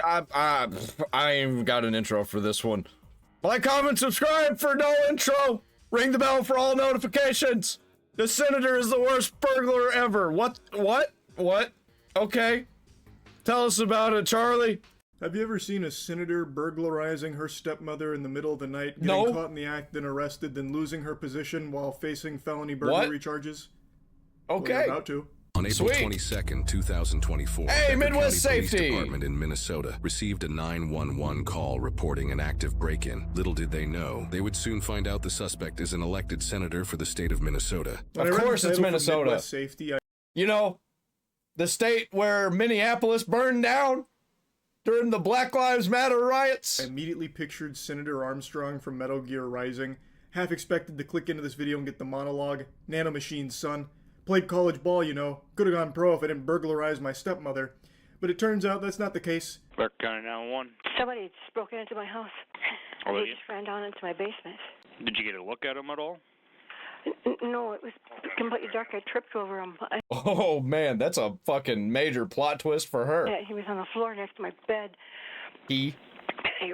I ain't even got an intro for this one. Like, comment, subscribe for no intro. Ring the bell for all notifications. The senator is the worst burglar ever. What? Okay. Tell us about it, Charlie. Have you ever seen a senator burglarizing her stepmother in the middle of the night, getting caught in the act, then arrested, then losing her position while facing felony burglary charges? Okay. Well, you're about to. On April 22nd, 2024, hey, Midwest County Safety Police Department in Minnesota received a 911 call reporting an active break-in. Little did they know, they would soon find out the suspect is an elected senator for the state of Minnesota. Of course it's Minnesota. Midwest Safety, you know, the state where Minneapolis burned down during the Black Lives Matter riots. I immediately pictured Senator Armstrong from Metal Gear Rising. Half expected to click into this video and get the monologue. Nanomachine's son. Played college ball, you know. Could have gone pro if I didn't burglarize my stepmother. But it turns out that's not the case. Clark County 911. Somebody just broke into my house. Oh, They just ran down into my basement. Did you get a look at him at all? No, it was completely dark. I tripped over him. Oh man, that's a fucking major plot twist for her. Yeah, he was on the floor next to my bed. He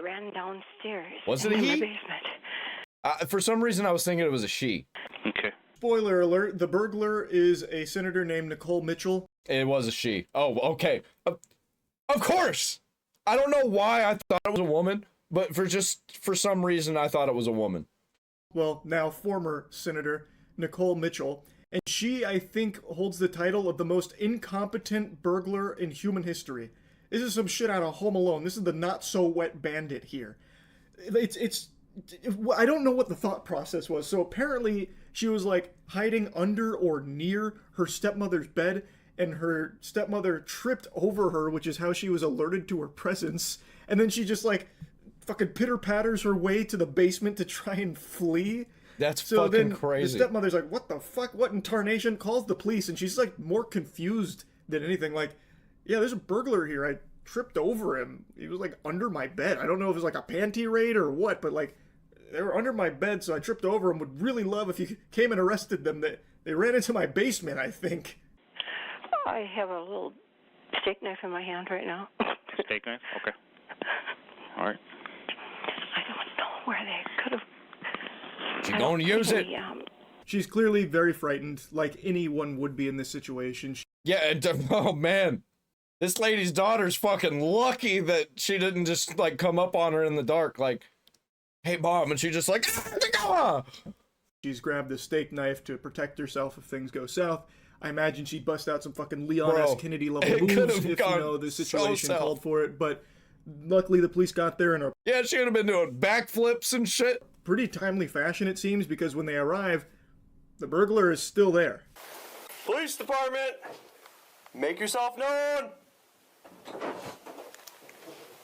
ran downstairs. Was it a he? My basement. For some reason I was thinking it was a she. Okay. Spoiler alert, the burglar is a senator named Nicole Mitchell. It was a she. Oh, okay. Of course! I don't know why I thought it was a woman, but for some reason I thought it was a woman. Well, now former Senator Nicole Mitchell. And she, I think, holds the title of the most incompetent burglar in human history. This is some shit out of Home Alone. This is the not-so-wet bandit here. I don't know what the thought process was. So apparently she was like hiding under or near her stepmother's bed, and her stepmother tripped over her, which is how she was alerted to her presence. And then she just like fucking pitter-patters her way to the basement to try and flee. That's fucking crazy. The stepmother's like, what the fuck? What in tarnation? Calls the police, and she's like more confused than anything. Like, yeah, there's a burglar here. I tripped over him. He was like under my bed. I don't know if it was like a panty raid or what, but like they were under my bed, so I tripped over him. Would really love if you came and arrested them. They ran into my basement, I think. I have a little steak knife in my hand right now. Steak knife? Okay. All right. I don't know where they could have. She's going to use it. She's clearly very frightened, like anyone would be in this situation. Yeah, oh man. This lady's daughter's fucking lucky that she didn't just like come up on her in the dark like, hey mom, and she just like, ah! She's grabbed the steak knife to protect herself if things go south. I imagine she'd bust out some fucking Leon S. Kennedy level moves if, you know, the situation called for it, but luckily the police got there in a she would have been doing backflips and shit. Pretty timely fashion, it seems, because when they arrive, the burglar is still there. Police department, make yourself known.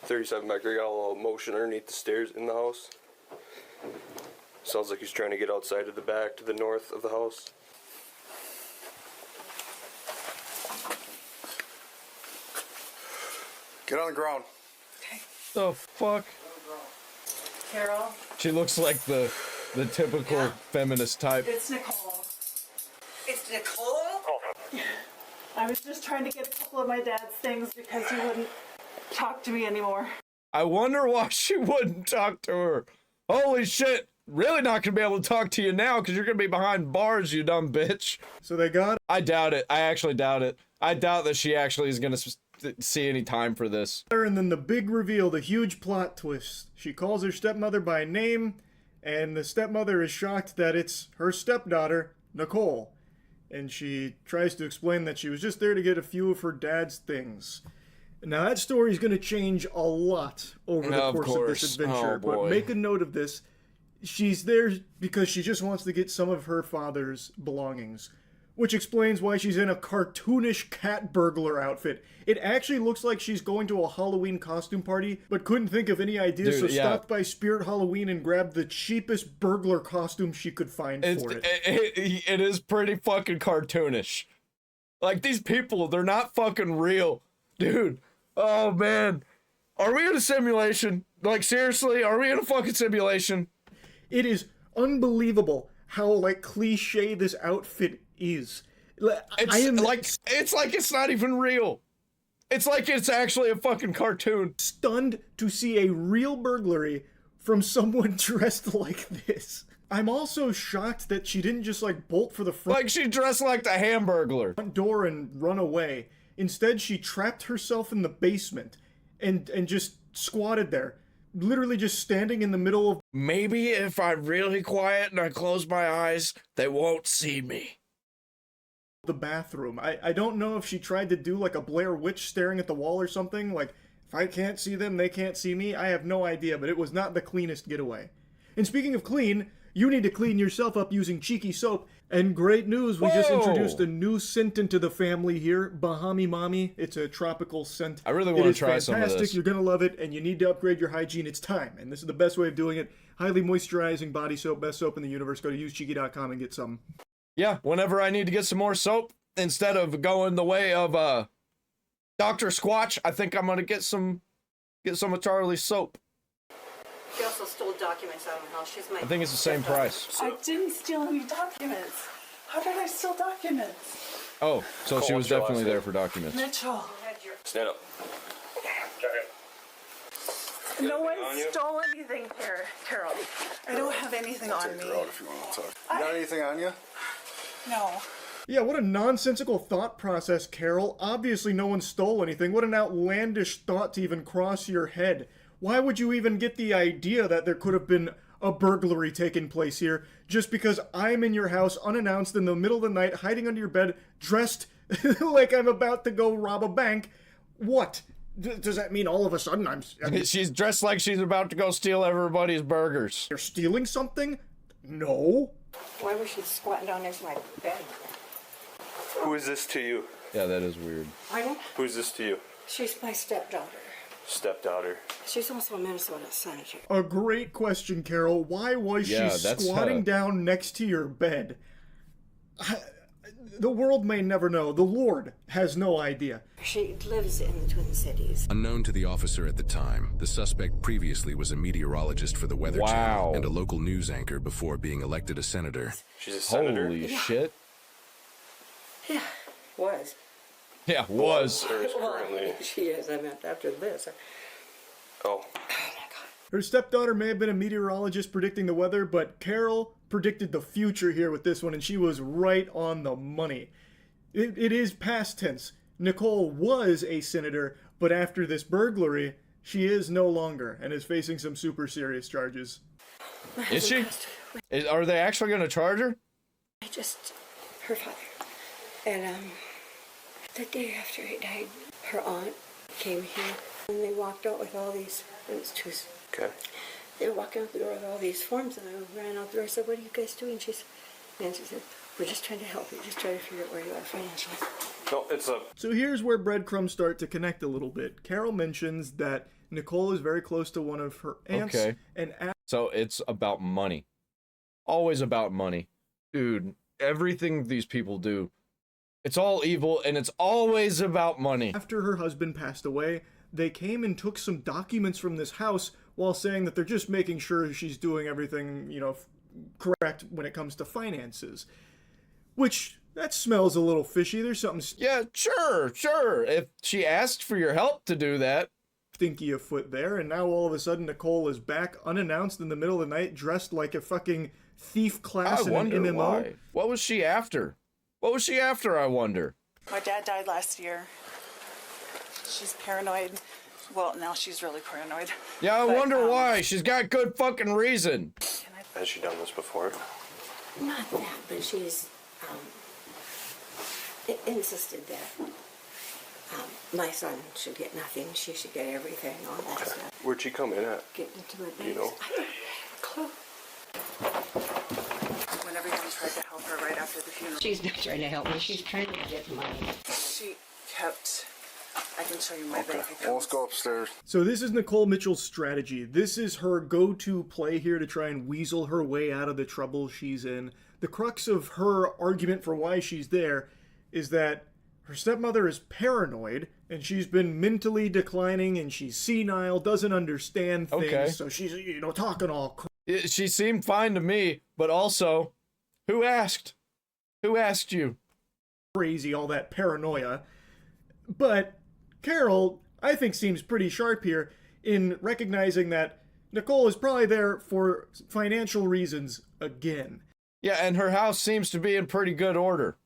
37 back there, got a little motion underneath the stairs in the house. Sounds like he's trying to get outside of the back to the north of the house. Get on the ground. Okay. The fuck? Carol? She looks like the typical feminist type. It's Nicole. It's Nicole? I was just trying to get a couple of my dad's things because he wouldn't talk to me anymore. I wonder why she wouldn't talk to her. Holy shit. Really not gonna be able to talk to you now because you're gonna be behind bars, you dumb bitch. So they got... I doubt it. I actually doubt it. I doubt that she actually is gonna see any time for this. And then the big reveal, the huge plot twist. She calls her stepmother by name, and the stepmother is shocked that it's her stepdaughter, Nicole. And she tries to explain that she was just there to get a few of her dad's things. Now that story is going to change a lot over the course of this adventure, but make a note of this. She's there because she just wants to get some of her father's belongings, which explains why she's in a cartoonish cat burglar outfit. It actually looks like she's going to a Halloween costume party, but couldn't think of any ideas, so stopped by Spirit Halloween and grabbed the cheapest burglar costume she could find for it. It is pretty fucking cartoonish. Like, these people, they're not fucking real. Dude, oh man. Are we in a simulation? Like, seriously, are we in a fucking simulation? It is unbelievable how, like, cliche this outfit is. It's like it's not even real. It's like it's actually a fucking cartoon. Stunned to see a real burglary from someone dressed like this. I'm also shocked that she didn't just like bolt for the Like she dressed like the Hamburglar. front door and run away. Instead, she trapped herself in the basement and just squatted there. Literally just standing in the middle of Maybe if I'm really quiet and I close my eyes, they won't see me. the bathroom. I don't know if she tried to do like a Blair Witch staring at the wall or something. Like, if I can't see them, they can't see me. I have no idea, but it was not the cleanest getaway. And speaking of clean, you need to clean yourself up using Cheeky soap. And great news, we just introduced a new scent into the family here, Bahami Mami. It's a tropical scent. I really want to try some of fantastic. this. You're gonna love it, and you need to upgrade your hygiene. It's time, and this is the best way of doing it. Highly moisturizing body soap, best soap in the universe. Go to usecheeky.com and get some. Yeah, whenever I need to get some more soap, instead of going the way of Dr. Squatch, I think I'm gonna get some of Charlie's soap. She also stole documents out of her house. She's my I think it's the same price. I didn't steal any documents. How did I steal documents? Oh, so she was what's your definitely last there for documents. Mitchell, Stand up. no one on you? stole anything, Carol. I don't have anything on me. If you want to talk. You got anything on you? No. Yeah, what a nonsensical thought process, Carol. Obviously no one stole anything. What an outlandish thought to even cross your head. Why would you even get the idea that there could have been a burglary taking place here just because I'm in your house unannounced in the middle of the night, hiding under your bed, dressed like I'm about to go rob a bank? What? Does that mean all of a sudden She's dressed like she's about to go steal everybody's burgers. you're stealing something? No. Why was she squatting down next to my bed? Who is this to you? Yeah, that is weird. Pardon? Who's this to you? She's my stepdaughter. Stepdaughter. She's also a Minnesota senator. A great question, Carol. Why was Yeah, she that's, squatting down next to your bed? The world may never know. The Lord has no idea. She lives in the Twin Cities. Unknown to the officer at the time, the suspect previously was a meteorologist for the Weather Wow. Channel and a local news anchor before being elected a senator. She's a senator. Holy shit. Yeah, was. Yeah, was. Or is currently. She is. I meant after this. Oh. Her stepdaughter may have been a meteorologist predicting the weather, but Carol predicted the future here with this one, and she was right on the money. It is past tense. Nicole was a senator, but after this burglary, she is no longer and is facing some super serious charges. Is she? Are they actually going to charge her? Her father. And, the day after he died, her aunt came here, and they walked out with all these, it was Tuesday. Okay. They were walking out the door with all these forms, and I ran out the door and said, "What are you guys doing?" Nancy said, "We're just trying to help you, just trying to figure out where you are financially." No, it's a. So here's where breadcrumbs start to connect a little bit. Carol mentions that Nicole is very close to one of her aunts, Okay. and So it's about money. Always about money. Dude, everything these people do, it's all evil, and it's always about money. after her husband passed away, they came and took some documents from this house while saying that they're just making sure she's doing everything, correct when it comes to finances. Which, that smells a little fishy. There's something Yeah, sure. If she asked for your help to do that. stinky afoot there, and now all of a sudden Nicole is back unannounced in the middle of the night, dressed like a fucking thief class I in wonder an MMO. why. What was she after? I wonder? My dad died last year. She's paranoid. Well, now she's really paranoid. Yeah, I But, wonder why. She's got good fucking reason. Has she done this before? Not that, but she's insisted that my son should get nothing. She should get everything, all that stuff. Where'd she come in at? Get into my You banks. know. I don't have a clue. When everyone tried to help her right after the funeral, She's not trying to help me. She's trying to get money. she kept. I can show you my Okay. bank account. Well, let's go upstairs. So this is Nicole Mitchell's strategy. This is her go-to play here to try and weasel her way out of the trouble she's in. The crux of her argument for why she's there is that her stepmother is paranoid, and she's been mentally declining, and she's senile, doesn't understand things, Okay. so she's, talking all She seemed fine to me, but also, who asked? Who asked you? crazy, all that paranoia. But Carol, I think, seems pretty sharp here in recognizing that Nicole is probably there for financial reasons again. Yeah, and her house seems to be in pretty good order,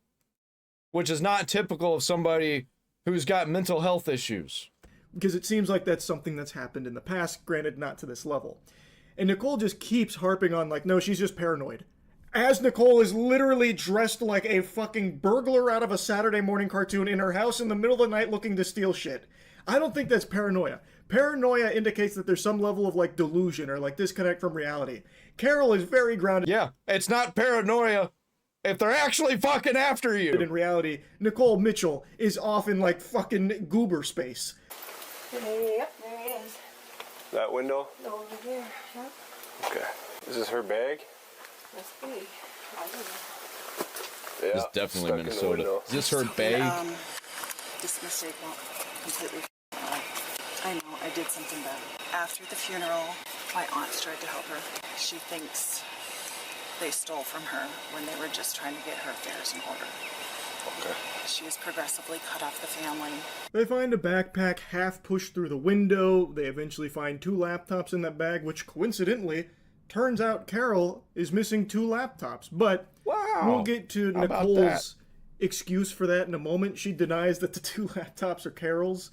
which is not typical of somebody who's got mental health issues. Because it seems like that's something that's happened in the past, granted not to this level. And Nicole just keeps harping on, like, no, she's just paranoid. As Nicole is literally dressed like a fucking burglar out of a Saturday morning cartoon in her house in the middle of the night looking to steal shit. I don't think that's paranoia. Paranoia indicates that there's some level of, like, delusion or, like, disconnect from reality. Carol is very grounded. Yeah, it's not paranoia if they're actually fucking after you. In reality, Nicole Mitchell is off in, like, fucking goober space. Yep, there he is. That window? Over here. Yep. Okay. Is this her bag? Must be. I don't know. Yeah. It's definitely stuck in the Minnesota. window. Is this her bag? This mistake won't completely I know, I did something bad. After the funeral, my aunt tried to help her. She thinks they stole from her when they were just trying to get her affairs in order. Okay. She was progressively cut off the family. They find a backpack half pushed through the window. They eventually find 2 laptops in that bag, which coincidentally turns out Carol is missing 2 laptops. But Wow. we'll get to How about Nicole's excuse for that in a moment. She denies that the 2 laptops are Carol's.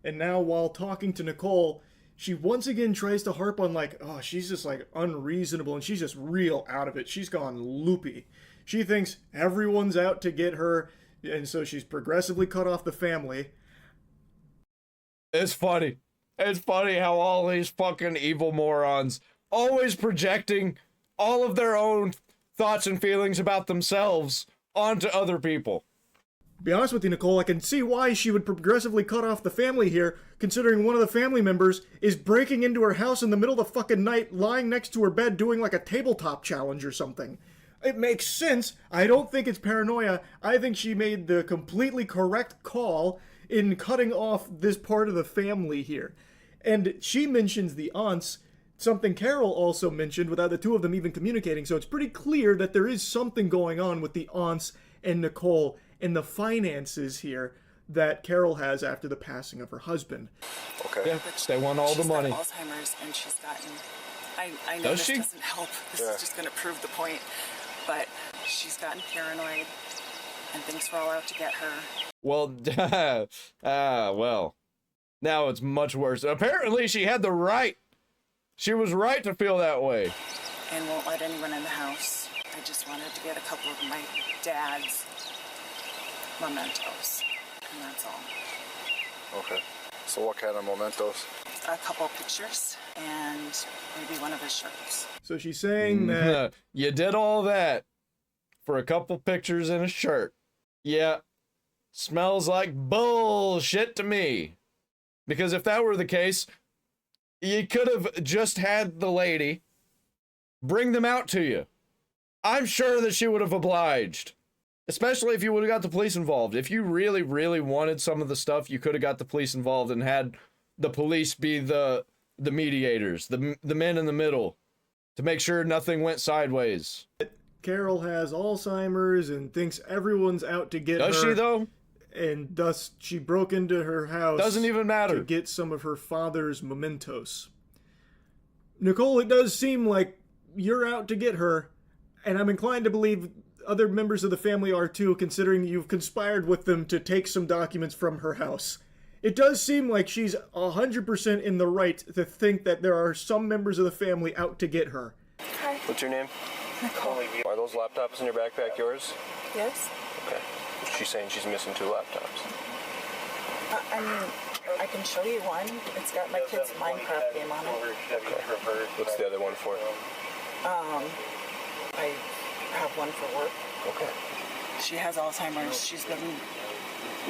And now while talking to Nicole, she once again tries to harp on, like, oh, she's just, like, unreasonable and she's just real out of it. She's gone loopy. She thinks everyone's out to get her, and so she's progressively cut off the family. It's funny. It's funny how all these fucking evil morons always projecting all of their own thoughts and feelings about themselves onto other people. Be honest with you, Nicole, I can see why she would progressively cut off the family here, considering one of the family members is breaking into her house in the middle of the fucking night, lying next to her bed doing like a tabletop challenge or something. It makes sense. I don't think it's paranoia. I think she made the completely correct call in cutting off this part of the family here. And she mentions the aunts, something Carol also mentioned without the 2 of them even communicating, so it's pretty clear that there is something going on with the aunts and Nicole and the finances here that Carol has after the passing of her husband. Okay. Yeah, they want all the money. She's got Alzheimer's and she's gotten... I know Does this she? doesn't help. This is just going to prove the point. But she's gotten paranoid and thinks we're all out to get her. Well, well, now it's much worse. Apparently she had the right. She was right to feel that way. And won't let anyone in the house. I just wanted to get a couple of my dad's mementos. And that's all. Okay. So what kind of mementos? A couple pictures and maybe one of his shirts. So she's saying that... You did all that for a couple pictures and a shirt. Yeah, smells like bullshit to me. Because if that were the case, you could have just had the lady bring them out to you. I'm sure that she would have obliged. Especially if you would have got the police involved. If you really, really wanted some of the stuff, you could have got the police involved and had the police be the mediators, the men in the middle, to make sure nothing went sideways. Carol has Alzheimer's and thinks everyone's out to get her. Does she, though? And thus she broke into her house. Doesn't even matter. To get some of her father's mementos. Nicole, it does seem like you're out to get her, and I'm inclined to believe other members of the family are too, considering you've conspired with them to take some documents from her house. It does seem like she's 100% in the right to think that there are some members of the family out to get her. Hi. What's your name? Nicole. Are those laptops in your backpack yours? Yes? Okay. She's saying she's missing 2 laptops. I mean, I can show you one. It's got my kid's Minecraft game on it. Okay. What's the other one for? I have one for work. Okay. She has Alzheimer's. She's been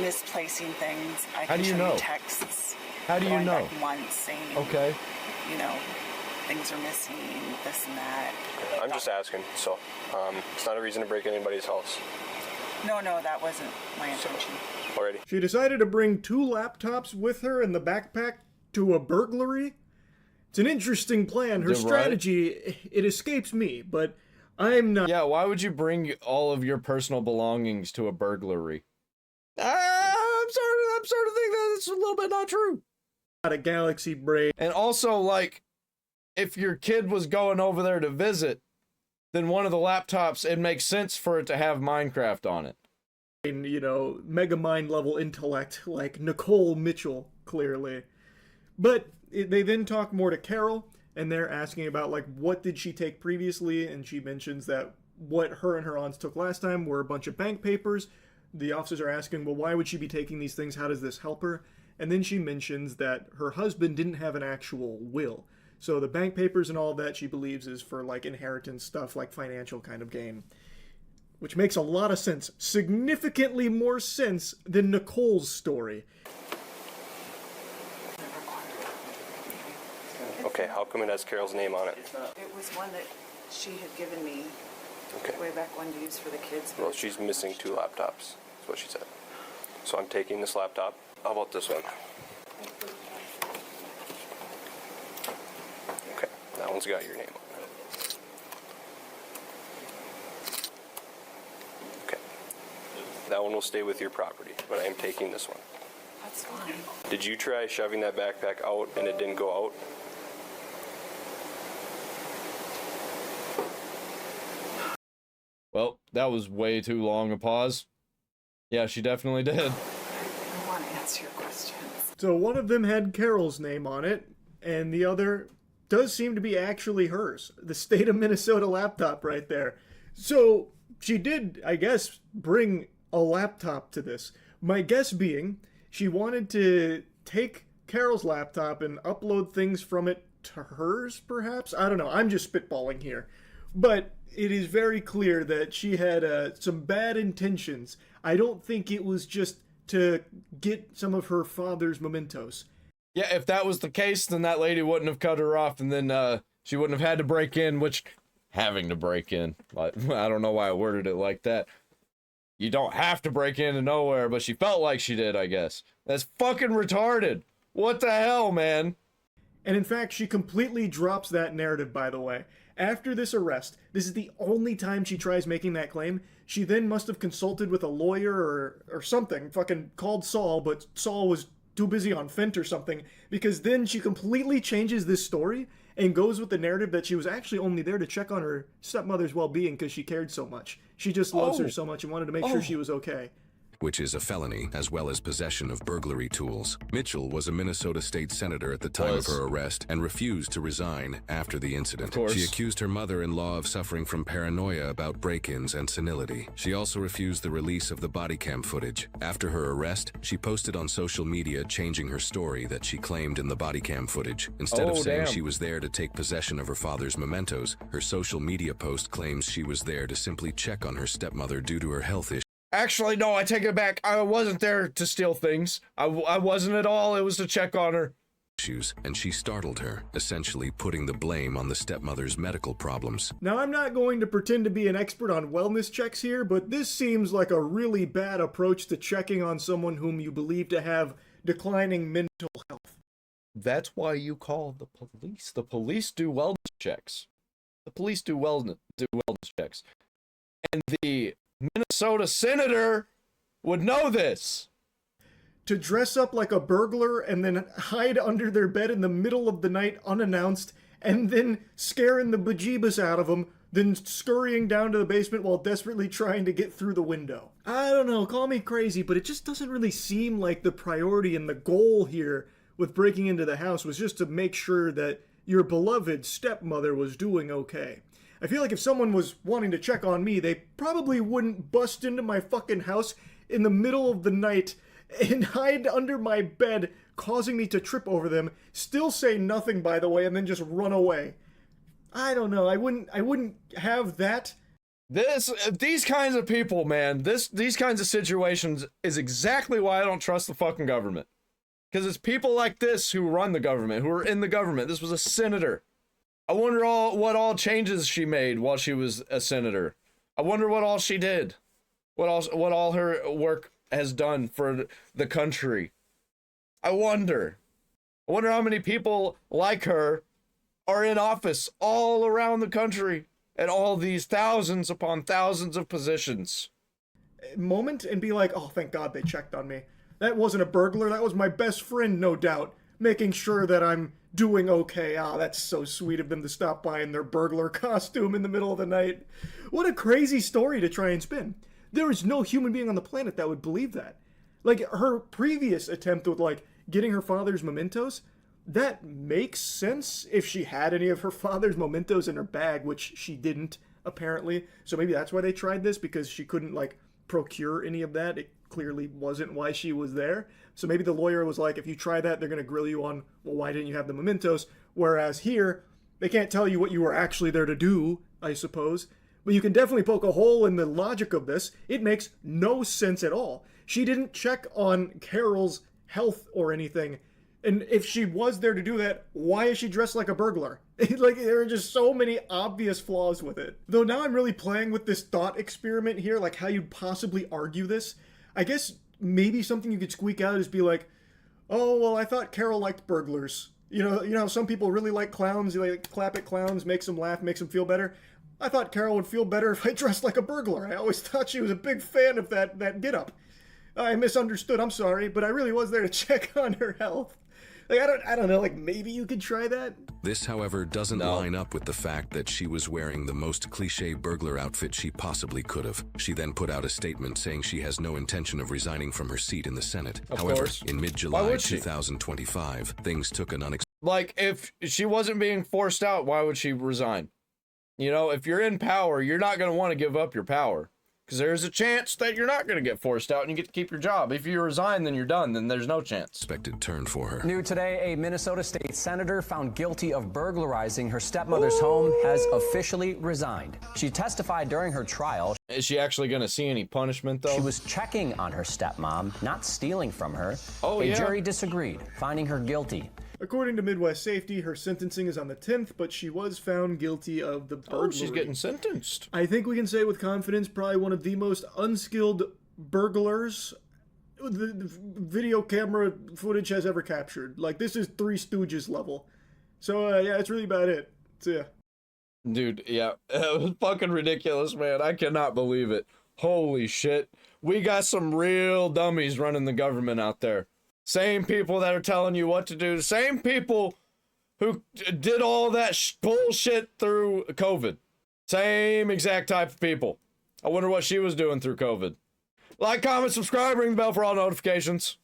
misplacing things. I How can do you show know? you texts. How do you going know? back months saying, Okay. you know, things are missing, this and that. Okay. I'm just asking, so it's not a reason to break anybody's house. No, that wasn't my intention. Already. She decided to bring 2 laptops with her in the backpack to a burglary? It's an interesting plan. Her Right. strategy, it escapes me, but I'm not... Yeah, why would you bring all of your personal belongings to a burglary? I'm starting to think that that's a little bit not true. Got a galaxy brain. And also, like, if your kid was going over there to visit, then one of the laptops, it makes sense for it to have Minecraft on it. You know, mega mind level intellect, like Nicole Mitchell, clearly. But they then talk more to Carol, and they're asking about, like, what did she take previously, and she mentions that what her and her aunts took last time were a bunch of bank papers. The officers are asking, well, why would she be taking these things? How does this help her? And then she mentions that her husband didn't have an actual will. So the bank papers and all that she believes is for, like, inheritance stuff, like financial kind of gain. Which makes a lot of sense. Significantly more sense than Nicole's story. Okay, how come it has Carol's name on it? It was one that she had given me Okay. way back when to use for the kids. Well, she's missing 2 laptops, is what she said. So I'm taking this laptop. How about this one? Okay, that one's got your name on it. Okay. That one will stay with your property, but I am taking this one. That's fine. Did you try shoving that backpack out and it didn't go out? Well, that was way too long a pause. Yeah, she definitely did. I want to answer your questions. So one of them had Carol's name on it, and the other does seem to be actually hers. The state of Minnesota laptop right there. So she did, I guess, bring a laptop to this. My guess being she wanted to take Carol's laptop and upload things from it to hers, perhaps? I don't know. I'm just spitballing here. But it is very clear that she had some bad intentions. I don't think it was just to get some of her father's mementos. Yeah, if that was the case, then that lady wouldn't have cut her off, and then she wouldn't have had to break in, which, having to break in, like, I don't know why I worded it like that. You don't have to break into nowhere, but she felt like she did, I guess. That's fucking retarded. What the hell, man? And in fact, she completely drops that narrative, by the way. After this arrest, this is the only time she tries making that claim. She then must have consulted with a lawyer or something, fucking called Saul, but Saul was too busy on Fent or something, because then she completely changes this story and goes with the narrative that she was actually only there to check on her stepmother's well-being because she cared so much. She just loves her so much and wanted to make sure she was okay. Which is a felony, as well as possession of burglary tools. Mitchell was a Minnesota state senator at the time of her arrest and refused to resign after the incident. She accused her mother-in-law of suffering from paranoia about break-ins and senility. She also refused the release of the bodycam footage. After her arrest, she posted on social media changing her story that she claimed in the bodycam footage. Instead of saying she was there to take possession of her father's mementos, her social media post claims she was there to simply check on her stepmother due to her health issues. Actually, no, I take it back. I wasn't there to steal things. I wasn't at all. It was to check on her. And she startled her, essentially putting the blame on the stepmother's medical problems. Now, I'm not going to pretend to be an expert on wellness checks here, but this seems like a really bad approach to checking on someone whom you believe to have declining mental health. That's why you call the police. The police do wellness checks. The police do wellness checks. And the Minnesota senator would know this. To dress up like a burglar and then hide under their bed in the middle of the night unannounced and then scaring the bejeebus out of them, then scurrying down to the basement while desperately trying to get through the window. I don't know, call me crazy, but it just doesn't really seem like the priority and the goal here with breaking into the house was just to make sure that your beloved stepmother was doing okay. I feel like if someone was wanting to check on me, they probably wouldn't bust into my fucking house in the middle of the night and hide under my bed, causing me to trip over them, still say nothing, by the way, and then just run away. I don't know, I wouldn't have that. These kinds of people, man, these kinds of situations is exactly why I don't trust the fucking government. Because it's people like this who run the government, who are in the government. This was a senator. I wonder what all changes she made while she was a senator. I wonder what all she did. What all her work has done for the country. I wonder how many people like her are in office all around the country at all these thousands upon thousands of positions. Moment and be like, oh, thank God they checked on me. That wasn't a burglar, that was my best friend, no doubt, making sure that I'm doing okay. Ah, that's so sweet of them to stop by in their burglar costume in the middle of the night. What a crazy story to try and spin. There is no human being on the planet that would believe that. Like, her previous attempt with, like, getting her father's mementos, that makes sense if she had any of her father's mementos in her bag, which she didn't, apparently. So maybe that's why they tried this, because she couldn't, like, procure any of that. It clearly wasn't why she was there. So maybe the lawyer was like, if you try that, they're going to grill you on, well, why didn't you have the mementos? Whereas here, they can't tell you what you were actually there to do, I suppose. But you can definitely poke a hole in the logic of this. It makes no sense at all. She didn't check on Carol's health or anything. And if she was there to do that, why is she dressed like a burglar? Like, there are just so many obvious flaws with it. Though now I'm really playing with this thought experiment here, like how you'd possibly argue this. I guess maybe something you could squeak out is be like, oh, well, I thought Carol liked burglars. You know how some people really like clowns, you like clap at clowns, makes them laugh, makes them feel better. I thought Carol would feel better if I dressed like a burglar. I always thought she was a big fan of that get-up. I misunderstood, I'm sorry, but I really was there to check on her health. Like, I don't know, like, maybe you could try that? This, however, doesn't line up with the fact that she was wearing the most cliché burglar outfit she possibly could have. She then put out a statement saying she has no intention of resigning from her seat in the Senate. However, in mid-July 2025, things took an unexpected... Like, if she wasn't being forced out, why would she resign? You know, if you're in power, you're not going to want to give up your power. Because there's a chance that you're not going to get forced out and you get to keep your job. If you resign, then you're done. Then there's no chance. Expected turn for her. New today, a Minnesota state senator found guilty of burglarizing her stepmother's home has officially resigned. She testified during her trial. Is she actually going to see any punishment, though? She was checking on her stepmom, not stealing from her. Oh, a jury disagreed, finding her guilty. According to Midwest Safety, her sentencing is on the 10th, but she was found guilty of the burglary. Oh, she's getting sentenced. I think we can say with confidence, probably one of the most unskilled burglars the video camera footage has ever captured. Like, this is Three Stooges level. So, yeah, that's really about it. So, yeah. Dude, yeah, it was fucking ridiculous, man. I cannot believe it. Holy shit. We got some real dummies running the government out there. Same people that are telling you what to do. Same people who did all that bullshit through COVID. Same exact type of people. I wonder what she was doing through COVID. Like, comment, subscribe, ring the bell for all notifications.